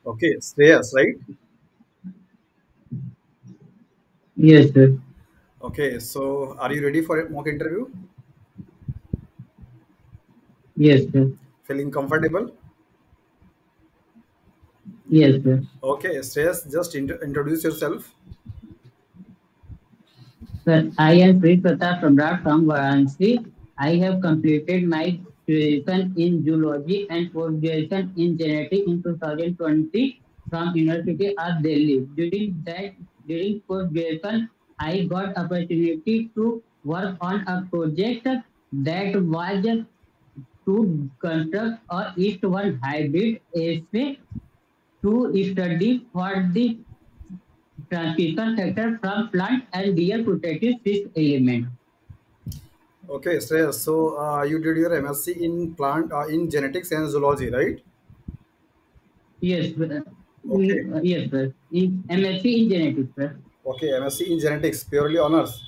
Okay, Shreyas, right? Yes, sir. Okay, so are you ready for a mock interview? Yes, sir. Feeling comfortable? Yes, sir. Okay, Shreyas, just introduce yourself. Sir, I am Sri Pratap Samrat from Varanasi. I have completed my graduation in zoology and post-graduation in genetics in 2020 from University of Delhi. During post-graduation, I got opportunity to work on a project that was to construct a East-1 hybrid assay to study for the transcription factor from plant and their protective cis element. Okay, Shreyas, so you did your MSc in plant in genetics and zoology, right? Yes, Okay, yes, sir. In MSc in genetics, sir. okay, MSc in genetics, purely honors.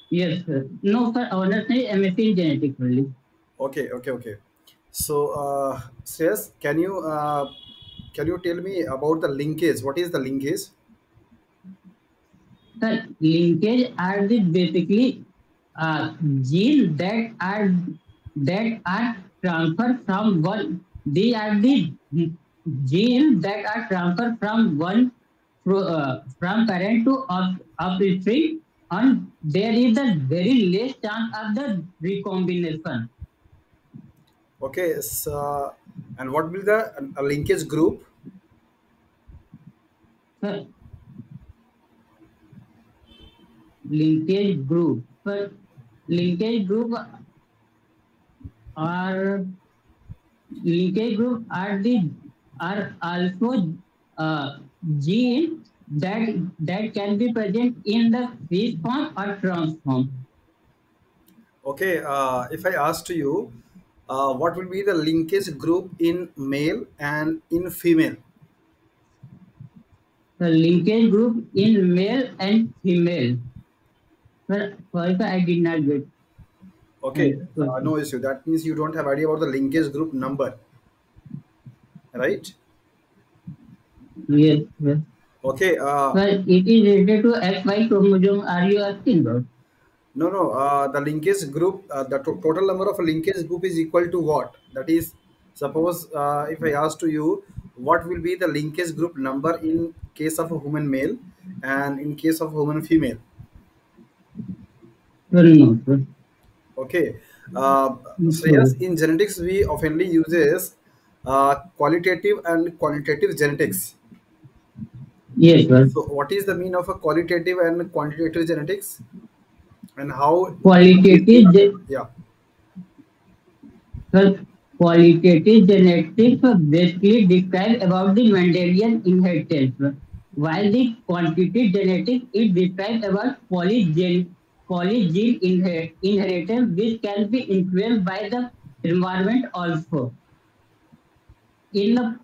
Yes, sir. No, sir. Honors नहीं MSc in genetics only. Okay, okay, okay. So, Shreyas, can you tell me about the linkage? What is the linkage? Sir, linkage are the basically genes that are transferred from one. They are the genes that are transferred from one from parent to offspring, and there is a very less chance of the recombination. Okay, so, and what will the linkage group? So, linkage group. But linkage group are linkage group are also genes that can be present in the fish form or transform. Okay, if I asked you, what will be the linkage group in male and in female? The linkage group in male and female. But first I did not get Okay, question. no issue. That means you don't have idea about the linkage group number, right? Yes, yes. Okay, Well, it is related to XY chromosome. Are you asking about? no, no. The linkage group, total number of linkage group is equal to what? That is, suppose if I ask to you, what will be the linkage group number in case of a human male and in case of human female? Well, no, sir. Okay. Sorry. Shreyas, in genetics, we oftenly uses qualitative and quantitative genetics. Yes, sir. So, what is the mean of a qualitative and quantitative genetics, and how is the Qualitative yeah? Well, qualitative genetics basically describe about the Mendelian inheritance, while the quantitative genetics is described about polygene inheritance, which can be influenced by the environment also. In the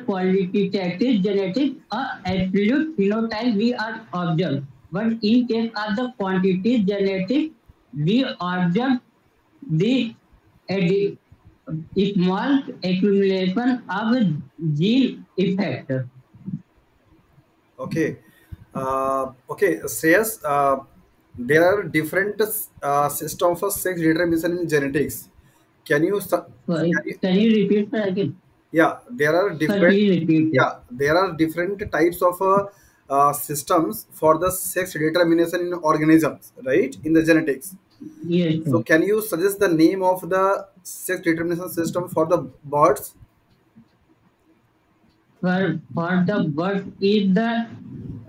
qualitative genetics, a absolute phenotype we are observed, but in case of the quantitative genetics, we observe the a small accumulation of gene effect. Okay. Okay, Shreyas, there are different systems of sex determination in genetics. Sorry, can you can you repeat that again? yeah, there are Sir, different please repeat it. yeah, there are different types of systems for the sex determination in organisms, right? In the genetics. Yes, So sir. can you suggest the name of the sex determination system for the birds? For the birth is the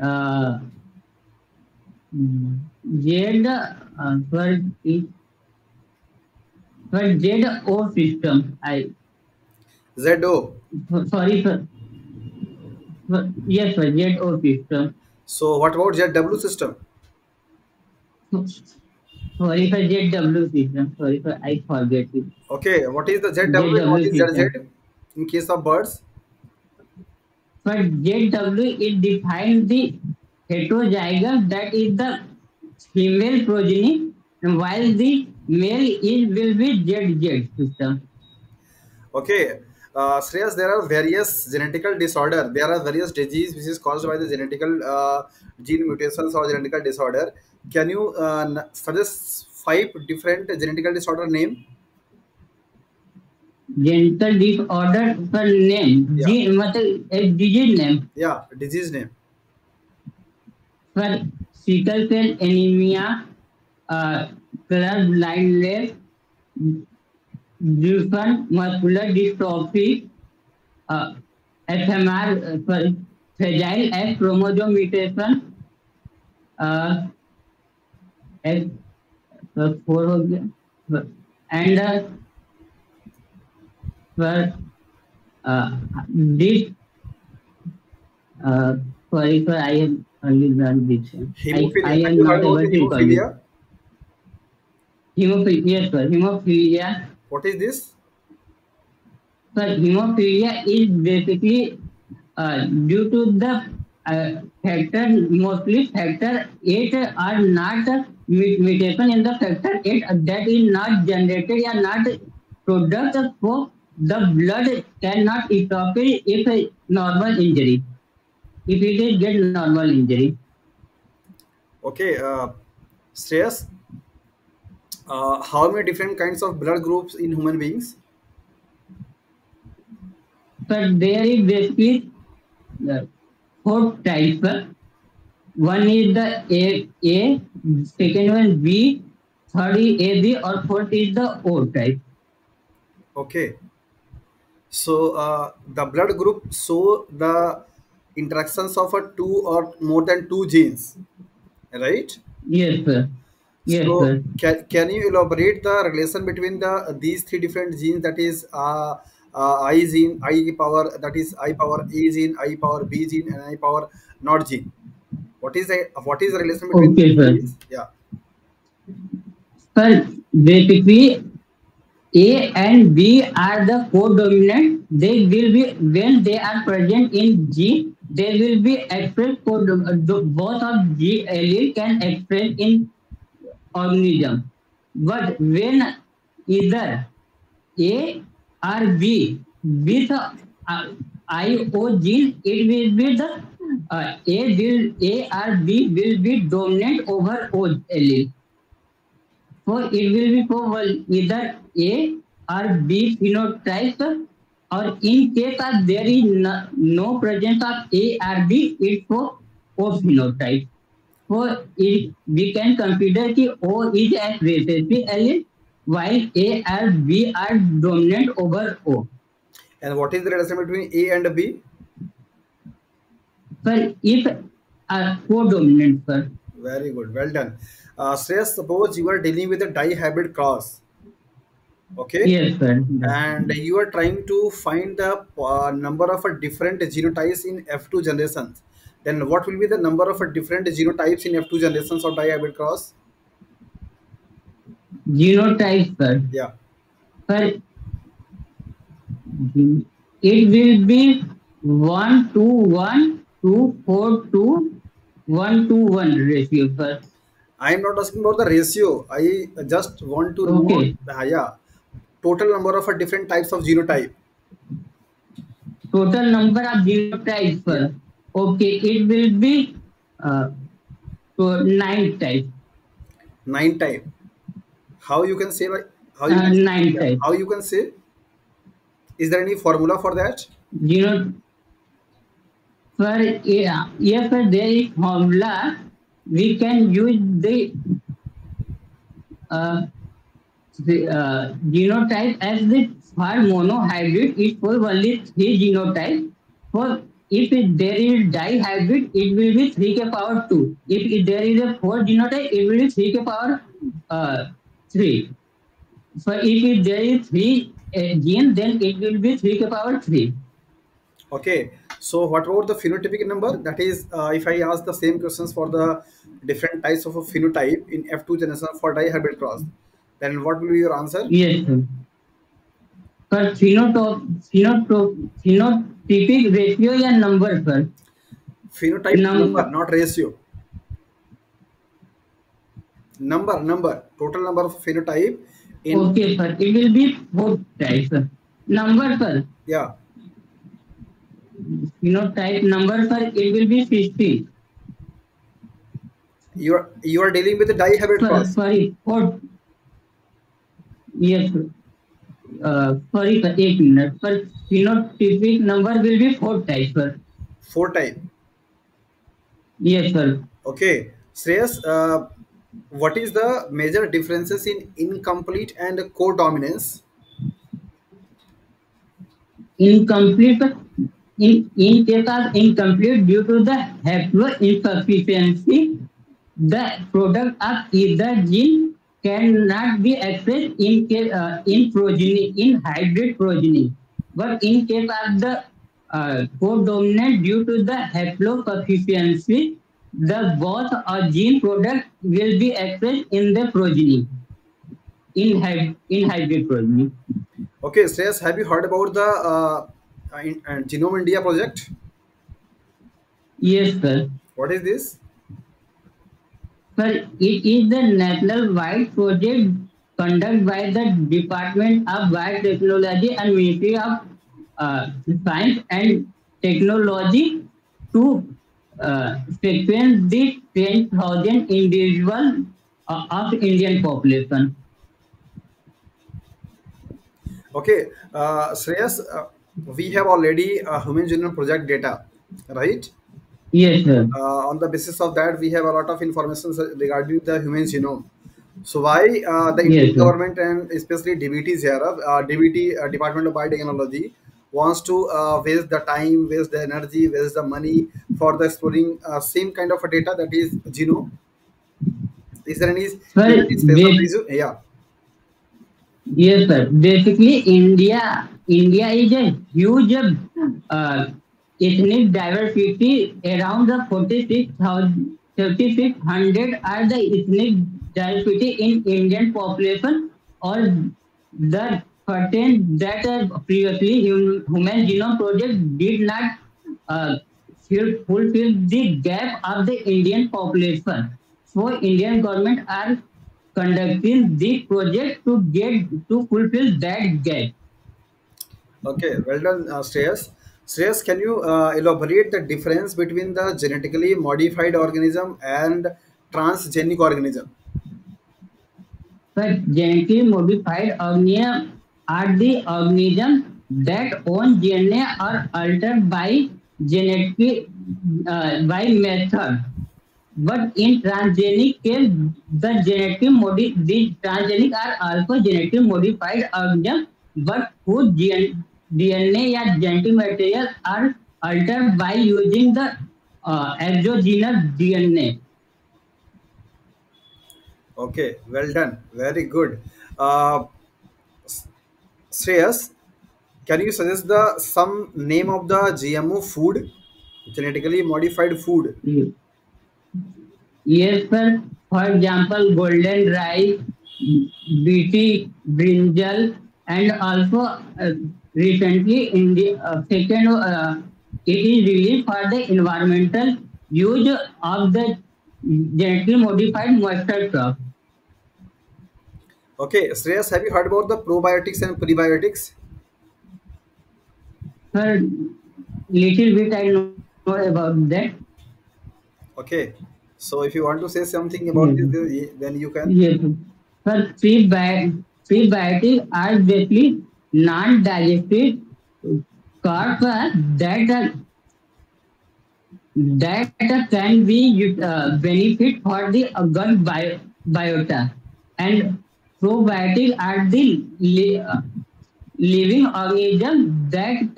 uh, Z for ZO system. I ZO. sorry yes for ZO system. So what about ZW system? Sorry for ZW system. Sorry for I forget it. Okay, what is the ZW and what ZW is ZZ system. in case of birds? For ZW, it defines the heterozygous, that is the female progeny, and while the male is will be ZZ system. Okay, Shreyas, there are various genetical disorder. There are various disease which is caused by the genetical gene mutations or genetical disorder. Can you suggest five different genetical disorder name? Genital disorder का name Yeah, जी मतलब एक disease name yeah, disease name. पर sickle cell anemia, color blindness, Duchenne muscular dystrophy, uh, FMR, fragile X chromosome mutation, uh, X four हो गया and this sorry sir, I have only learned this one. I Hemophilia. Have am you heard not about able the to recall it. hemophilia? Hemophilia, yes sir, hemophilia. What is this? So hemophilia is basically due to the factor, mostly factor 8 are not mutation in the factor 8 that is not generated or not product for the blood cannot stop it if a normal injury. If it is get normal injury. Okay, Shreyas, how many different kinds of blood groups in human beings? But there is basically uh, four types. One is the A, second one B, third is AB, or fourth is the O type. Okay, so the blood group show the interactions of a two or more than two genes, right? Yes, sir. Yes, So sir. can you elaborate the relation between the these three different genes, that is I gene, I power, that is I power A gene, I power B gene, and I power not gene? What is the relation between these Okay, three sir. genes? Yeah. Sir, basically, A and B are the codominant. They will be, when they are present in G, they will be expressed, both of G allele can express in organism. But when either A or B with IO gene, it will be the A or B will be dominant over O allele. So it will be for either A or B phenotype, or in case of there is no presence of A or B, it's for O phenotype. So we can consider that O is a recessive allele while A or B are dominant over O. And what is the relation between A and B? So if codominant, sir. Very good. Well done. Shreyas, suppose you are dealing with a dihybrid cross, okay, Yes, sir. and you are trying to find the number of different genotypes in F2 generations. Then what will be the number of different genotypes in F2 generations of dihybrid cross? Genotype, sir. Yeah. Sir, it will be 1:1, 2:4:2, 1:1 ratio, sir. I am not asking about the ratio. I just want to know, Okay. yeah, total number of different types of genotype. Total number of genotypes, Yeah. sir. Okay, it will be uh, so 9 types. Nine type. How you can say, like, how you can, Nine yeah, types. how you can say? Is there any formula for that? Geno for yeah, yes, sir, there is formula. We can use uh, the genotype as the for monohybrid is for only three genotypes. For if there is dihybrid, it will be 3 k power 2. If there is a four genotype, it will be 3 k power 3. So if there is three gene, then it will be 3 k power 3. Okay. So what about the phenotypic number? That is, if I ask the same questions for the different types of a phenotype in F2 generation for dihybrid cross, then what will be your answer? Yes, sir. For phenotypic ratio या number, sir. Phenotype number, Number. not ratio. Number, total number of phenotype in. Okay, sir. It will be four types, sir. number per Yeah, phenotype number per it will be 50. you are dealing with the dihabet first. Sorry, for yes, sorry, sir, 8 minutes. But phenotypic number will be four types, sir. Four type. Yes, sir. Okay, Shreyas, what is the major differences in incomplete and codominance? Incomplete in case of incomplete due to the haploinsufficiency, the product of either gene cannot be expressed in progeny in hybrid progeny. But in case of the codominant due to the haplosufficiency, the both gene product will be expressed in the progeny in hybrid progeny. Okay, Shreyas, have you heard about the Genome India project? Yes, sir. What is this? Sir, it is the national-wide project conducted by the Department of Biotechnology and Ministry of Science and Technology to sequence the 10,000 individual of Indian population. Okay, Shreyas, we have already human genome project data, right? Yes, sir. On the basis of that, we have a lot of information regarding the human genome. So why the Indian Yes, sir. government and especially DBTs here, DBT Department of Biotechnology wants to waste the time, waste the energy, waste the money for the exploring same kind of a data that is genome. Is there Sir, any special reason? Yeah. yes, sir. Basically, India is a huge ethnic diversity. Around the 46,000, 3,600 are the ethnic diversity in Indian population. Or the certain that previously Human Genome Project did not uh, fulfill the gap of the Indian population. So Indian government are conducting this project to fulfill that gap. Okay, well done, Shreyas. Shreyas, can you elaborate the difference between the genetically modified organism and transgenic organism? But genetically modified organisms are the organisms that own DNA are altered by genetic by method. But in transgenic case, these transgenic are also genetically modified organisms, but whose DNA or genetic material are altered by using the exogenous DNA. Okay, well done. Very good. Uh, Shreyas, can you suggest the some name of the GMO food, genetically modified food? Yes, sir. For example, golden rice, BT, brinjal, and also recently in the second, it is released for the environmental use of the genetically modified mustard crop. Okay, Shreyas, have you heard about the probiotics and prebiotics? Sir, little bit I know about that. Okay, so if you want to say something about Yes. this, then you can. Yes. Sir, prebiotics are basically non-digestive carbs that can be benefit for the gut biota, and probiotics are the living organism that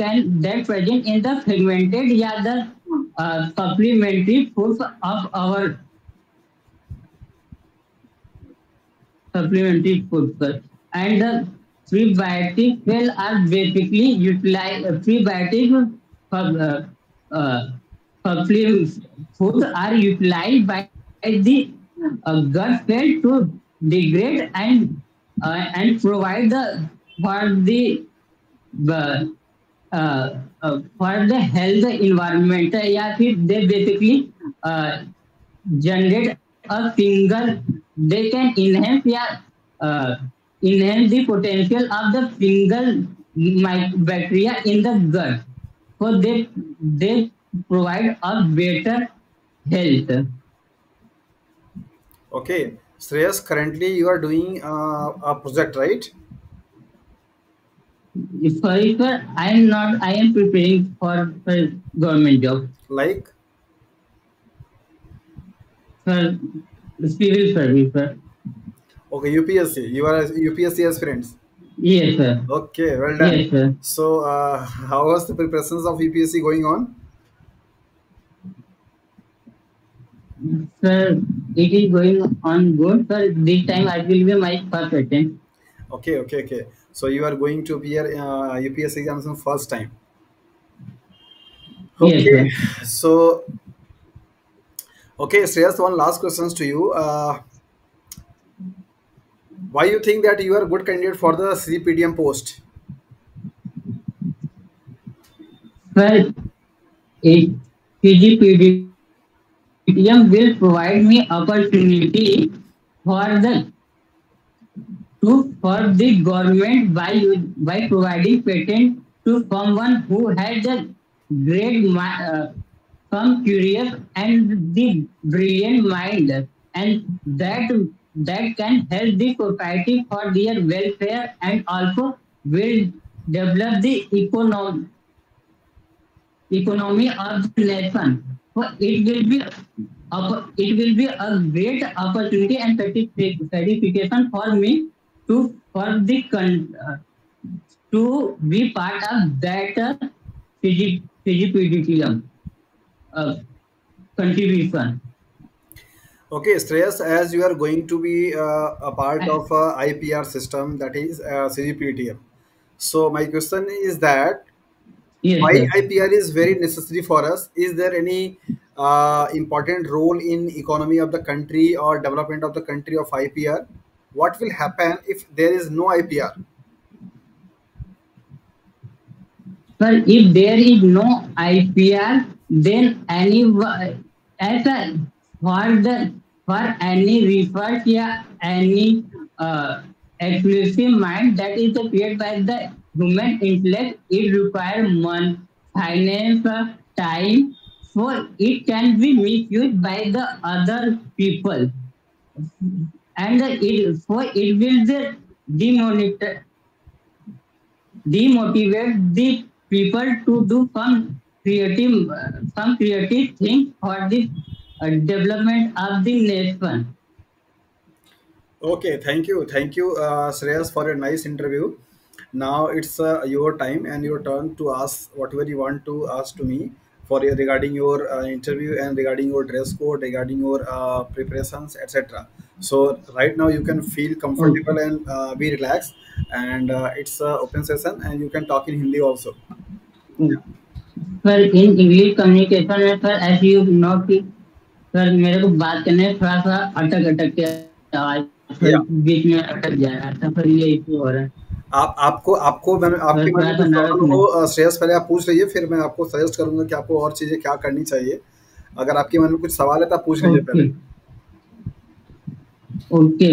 present in the fermented yeah the supplementary foods of our supplementary foods, sir. And the prebiotics well are basically utilize prebiotics uh, supplements foods are utilized by the gut cell to degrade and provide the for the uh, for the health environment. Yeah, they basically uh, generate a single they can enhance yeah uh, enhance the potential of the single bacteria in the gut. So they provide a better health. Okay, Shreyas, currently you are doing a project, right? Sorry, sir, I am not. I am preparing for government job. Like, For civil service, sir. okay, UPSC. You are a UPSC aspirants. Yes, sir. Okay, well done. Yes, sir. So, how was the preparations of UPSC going on? Sir, it is going on good. Sir, this time I will be my first attempt. Okay, okay, okay. So you are going to appear UPSC exams for first time. Yes, Okay, sir. so okay, Shreyas, one last questions to you. Why you think that you are a good candidate for the CPDM post? Sir, it CGPDM will provide me opportunity for the for the government by providing patent to someone who has a some curious and the brilliant mind, and that can help the society for their welfare and also will develop the economy of the nation. So it will be a great opportunity and certification for me to be part of that CGPDTM uh, contribution. Okay, Shreyas, as you are going to be a part Uh, of IPR system, that is CGPTM. So my question is that yes, why sir. IPR is very necessary for us? Is there any important role in economy of the country or development of the country of IPR? What will happen if there is no IPR? But if there is no IPR, then as a for the for any research yeah, any exclusive mind that is created by the human intellect, it requires money, finance, time, so it can be misused by the other people, and it will demonet demotivate the people to do some creative things for the development of the nation. Okay, thank you, Shreyas, for a nice interview. Now it's your time and your turn to ask whatever you want to ask to me for regarding your interview and regarding your dress code, regarding your preparations, etc. So right now you can feel comfortable Okay. and be relaxed, and it's a open session, and you can talk in Hindi also. Sir in English communication में sir ऐसी no कि sir मेरे को बात करने में थोड़ा सा अटक अटक के आवाज सर Yeah. बीच में अटक जा रहा था सर ये इशू हो रहा है आप आपको मैंने आपके सर मन थोड़ा में सा कुछ नर्वस सवाल हो में श्रेयस पहले आप पूछ लीजिए, फिर मैं आपको सजेस्ट करूंगा कि आपको और चीजें क्या करनी चाहिए। अगर आपके मन में कुछ सवाल है तो आप पूछ लीजिए ओके पहले। ओके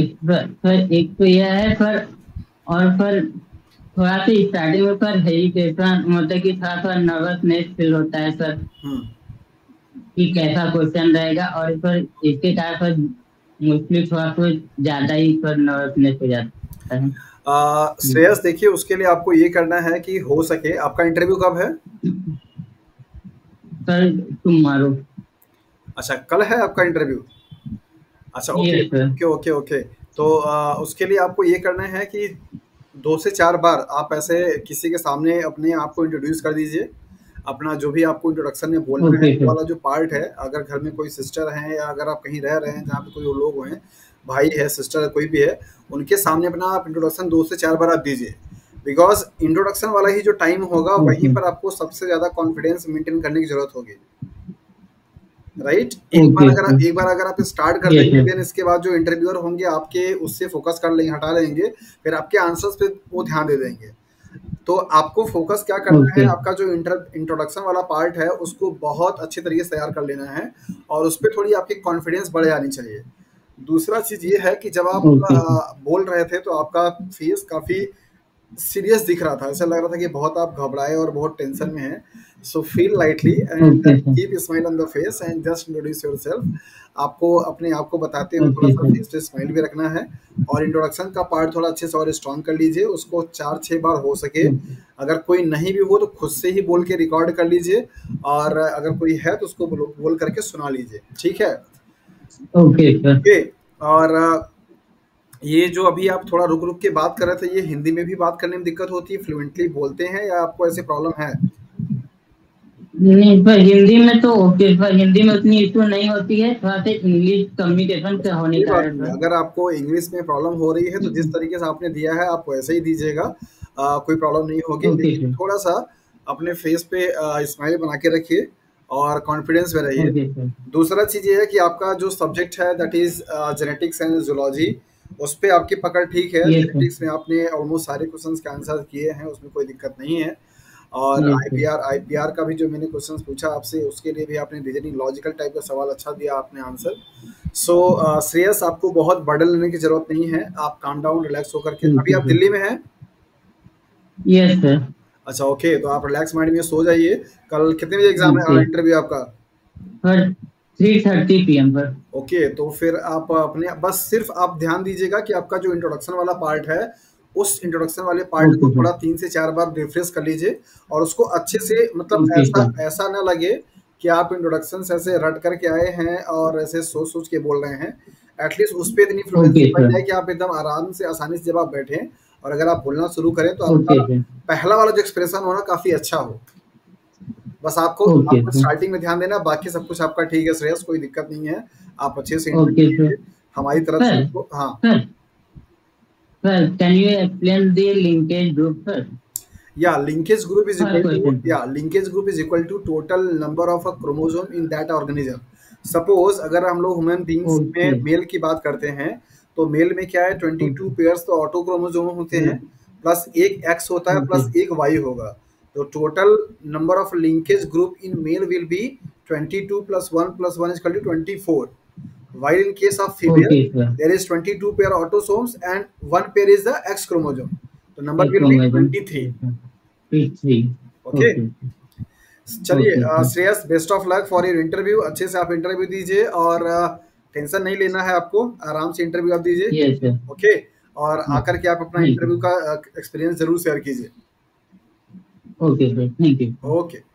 सर एक तो यह है सर और सर थोड़ा सा स्टार्टिंग में सर हेजिटेशन मतलब कि थोड़ा सा नर्वसनेस फील होता है सर हम्म। कि कैसा क्वेश्चन रहेगा और सर इसके कारण सर मोस्टली थोड़ा सा ज्यादा ही सर नर्वसनेस हो जाता है। श्रेयस देखिए, उसके लिए आपको ये करना है कि हो सके आपका इंटरव्यू कब है? Sir tomorrow. अच्छा, कल है आपका इंटरव्यू? अच्छा, okay yes sir. Okay okay okay. तो उसके लिए आपको ये करना है कि 2 से 4 बार आप ऐसे किसी के सामने अपने आप को इंट्रोड्यूस कर दीजिए। अपना जो भी आपको इंट्रोडक्शन में बोलना है ओके वो सर। वाला जो पार्ट है, अगर घर में कोई सिस्टर हैं या अगर आप कहीं रह रहे हैं जहाँ पे कोई लोग हैं, भाई है, सिस्टर है, कोई भी है, उनके सामने अपना आप इंट्रोडक्शन 2 से 4 बार आप दीजिए। बिकॉज इंट्रोडक्शन वाला ही जो टाइम होगा वहीं ओके पर आपको सबसे ज़्यादा कॉन्फिडेंस मेंटेन करने की ज़रूरत होगी। Right, okay sir. एक बार अगर आप स्टार्ट कर यस देंगे, सर। देन इसके बाद जो इंटरव्यूअर होंगे आपके उससे फोकस कर लेंगे, हटा लेंगे, फिर आपके आंसर्स पे वो ध्यान दे देंगे। तो आपको फोकस क्या करना है, ओके आपका जो इंट्रोडक्शन वाला पार्ट है उसको बहुत अच्छे तरीके से तैयार कर लेना है, और उस पर थोड़ी आपकी कॉन्फिडेंस बढ़ जानी चाहिए। दूसरा चीज ये है कि जब आप ओके सर। बोल रहे थे तो आपका फेस काफी सीरियस दिख रहा था, ऐसा लग रहा था कि बहुत आप घबराए और बहुत टेंशन में हैं। So feel lightly and okay sir. Keep smile on the face and just introduce yourself. आपको अपने आप को बताते हुए ओके थोड़ा-सा सर। फेस पे स्माइल भी रखना है, और इंट्रोडक्शन का पार्ट थोड़ा अच्छे से और स्ट्रॉन्ग कर लीजिए, उसको 4-6 बार हो सके। अगर कोई नहीं भी हो तो खुद से ही बोल के रिकॉर्ड कर लीजिए, और अगर कोई है तो उसको बोल करके सुना लीजिए, ठीक है? Okay sir. ओके। और ये जो अभी आप थोड़ा रुक-रुक के बात कर रहे थे, ये हिंदी में भी बात करने में दिक्कत होती है, फ्लुएंटली बोलते हैं या आपको ऐसी प्रॉब्लम है? नहीं पर हिंदी में तो ओके, पर हिंदी में उतनी इशू नहीं होती है, थोड़ा सा इंग्लिश कम्युनिकेशन का होने कोई के बात कारण नहीं, सर। अगर आपको इंग्लिश में प्रॉब्लम हो रही है तो जिस तरीके से आपने दिया है आप वैसे ही दीजिएगा, कोई प्रॉब्लम नहीं होगी, ओके लेकिन सर। थोड़ा-सा अपने फेस पे स्माइल बना के रखिए और कॉन्फिडेंस में रहिए। Okay sir. दूसरा चीज़ ये है कि आपका जो सब्जेक्ट है that is genetics and zoology, उस पे आपकी पकड़ ठीक है, यस सर। जेनेटिक्स में आपने ऑलमोस्ट सारे क्वेश्चन्स के आंसर किए हैं, उसमें कोई दिक्कत नहीं है। और यस सर। आईपीआर का भी जो मैंने क्वेश्चंस पूछा आपसे, उसके लिए भी आपने रीजनिंग लॉजिकल टाइप का सवाल अच्छा दिया आपने आंसर। सो श्रेयस, आपको बहुत बर्डन लेने की ज़रूरत नहीं है, आप काम डाउन रिलैक्स होकर के, ठीक अभी है आप सर। दिल्ली में हैं? Yes sir. अच्छा, ओके, तो आप रिलैक्स माइंड में सो जाइए। कल कितने बजे एग्ज़ाम है ओके इंटरव्यू आपका? पर 3:30 PM पर। ओके, तो फिर आप अपने बस सिर्फ आप ध्यान दीजिएगा कि आपका जो इंट्रोडक्शन वाला पार्ट है, उस इंट्रोडक्शन वाले पार्ट को ओके सर। थोड़ा 3 से 4 बार रिफ्रेश कर लीजिए, और उसको अच्छे से, मतलब ओके ऐसा सर। ऐसा ना लगे कि आप इंट्रोडक्शन से ऐसे रट करके आए हैं और ऐसे सोच-सोच के बोल रहे हैं। एटलीस्ट उस पे इतनी ओके फ्लुएंसी बन सर। जाए कि आप एकदम आराम से, आसानी से जब आप बैठें और अगर आप बोलना शुरू करें तो ओके आपका सर। पहला वाला जो एक्सप्रेशन हो ना काफ़ी अच्छा हो। बस आपको ओके आपको सर। स्टार्टिंग में ध्यान देना, बाकी सब कुछ आपका ठीक है श्रेयस, कोई दिक्कत नहीं है। आप अच्छे से इंटरव्यू ओके सर। दीजिए, हमारी तरफ से सर आपको, हाँ। Sir sir, can you explain the linkage group sir? Yeah, linkage group is first equal to, question sir. yeah, linkage group is equal to total number of a chromosome in that organism. Suppose अगर हम लोग human beings okay. में mail की बात करते हैं, तो mail में क्या है, 22 ओके। पेयर्स तो ऑटो क्रोमोसोम होते हैं, प्लस एक एक्स होता है, ओके। प्लस एक वाई होगा। तो total number of linkage group in male will be 22 plus 1 is equal to 24, while in case of female okay sir. there is 22 pair autosomes and one pair is the X chromosome, so number एक will be chromosome. 23। 3। Okay, okay. चलिए okay sir. Shreyas, best of luck for your interview, अच्छे से आप interview दीजिए, और tension नहीं लेना है आपको, आराम से इंटरव्यू आप दीजिए। Yes sir. ओके, और आकर के आप अपना थैंक यू। इंटरव्यू का एक्सपीरियंस जरूर शेयर कीजिए। Okay sir, thank you. Okay.